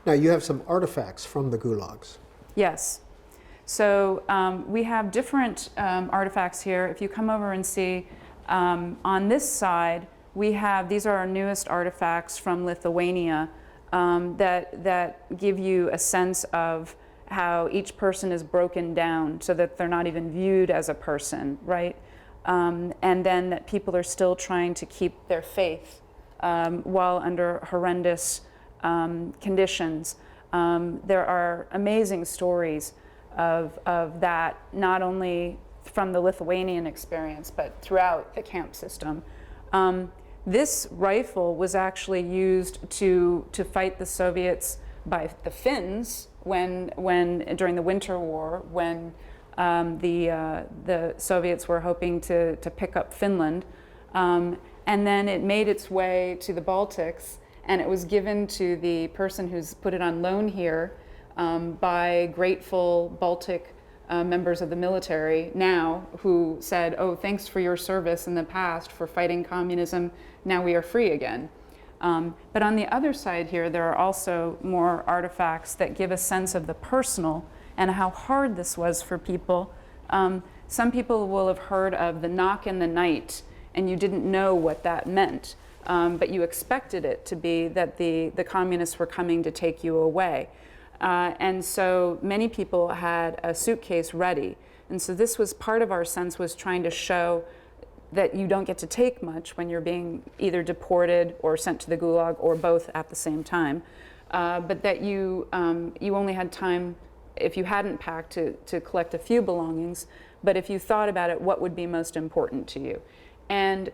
Now, you have some artifacts from the gulags. Yes. So we have different artifacts here. If you come over and see on this side, we have, these are our newest artifacts from Lithuania that give you a sense of how each person is broken down so that they're not even viewed as a person, right? And then that people are still trying to keep their faith while under horrendous conditions. There are amazing stories of that, not only from the Lithuanian experience, but throughout the camp system. This rifle was actually used to fight the Soviets by the Finns when during the Winter War, when the Soviets were hoping to pick up Finland. And then it made its way to the Baltics, and it was given to the person who's put it on loan here by grateful Baltic members of the military now, who said, oh, thanks for your service in the past for fighting communism, now we are free again. But on the other side here, there are also more artifacts that give a sense of the personal and how hard this was for people. Some people will have heard of the knock in the night, and you didn't know what that meant, but you expected it to be that the communists were coming to take you away. And so many people had a suitcase ready. And so this was part of our sense, was trying to show that you don't get to take much when you're being either deported or sent to the gulag, or both at the same time. But that you only had time, if you hadn't packed, to collect a few belongings. But if you thought about it, what would be most important to you? And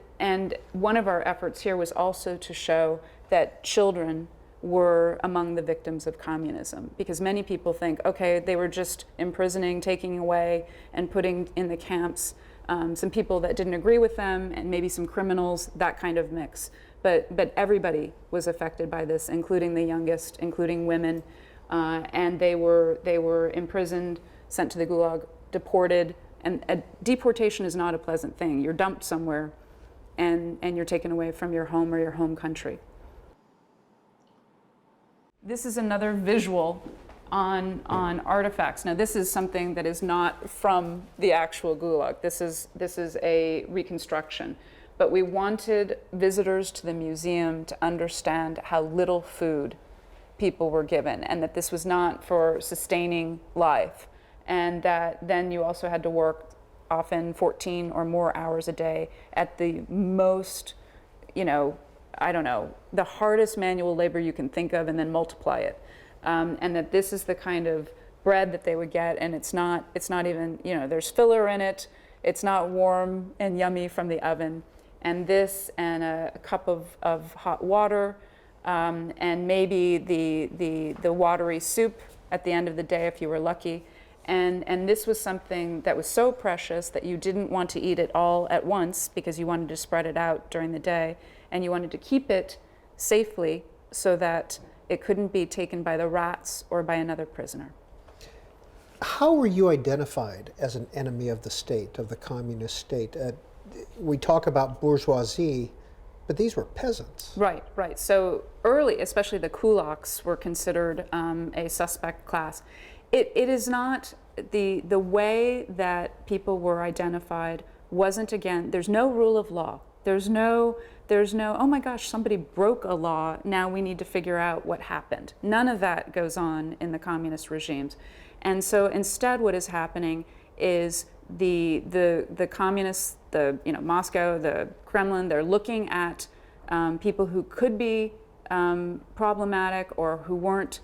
one of our efforts here was also to show that children were among the victims of communism, because many people think, okay, they were just imprisoning, taking away, and putting in the camps some people that didn't agree with them, and maybe some criminals, that kind of mix. But everybody was affected by this, including the youngest, including women, and they were imprisoned, sent to the gulag, deported. And deportation is not a pleasant thing. You're dumped somewhere, and you're taken away from your home or your home country. This is another visual on artifacts. Now, this is something that is not from the actual gulag. This is a reconstruction. But we wanted visitors to the museum to understand how little food people were given, and that this was not for sustaining life. And that then you also had to work often 14 or more hours a day at the most, I don't know, the hardest manual labor you can think of, and then multiply it. And that this is the kind of bread that they would get, and it's not even, there's filler in it, it's not warm and yummy from the oven. And this, and a cup of hot water, and maybe the watery soup at the end of the day if you were lucky. And this was something that was so precious that you didn't want to eat it all at once, because you wanted to spread it out during the day, and you wanted to keep it safely so that it couldn't be taken by the rats or by another prisoner. How were you identified as an enemy of the state, of the communist state? We talk about bourgeoisie, but these were peasants. Right. So early, especially the kulaks, were considered a suspect class. It is not, the way that people were identified wasn't, again, there's no rule of law. There's no, oh my gosh, somebody broke a law, now we need to figure out what happened. None of that goes on in the communist regimes. And so instead what is happening is the communists, Moscow, the Kremlin, they're looking at people who could be problematic, or who weren't,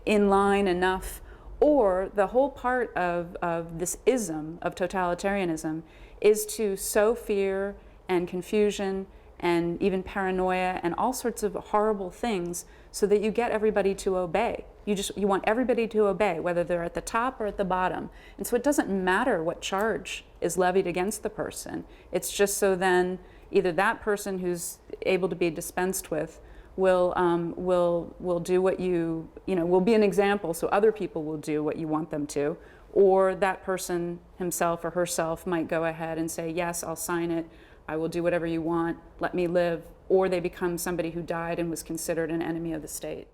in line enough, or the whole part of this ism of totalitarianism is to sow fear and confusion and even paranoia and all sorts of horrible things, so that you get everybody to obey. You want everybody to obey, whether they're at the top or at the bottom. And so it doesn't matter what charge is levied against the person. It's just so then either that person who's able to be dispensed with will do what will be an example, so other people will do what you want them to, or that person himself or herself might go ahead and say, yes, I'll sign it, I will do whatever you want, let me live, or they become somebody who died and was considered an enemy of the state.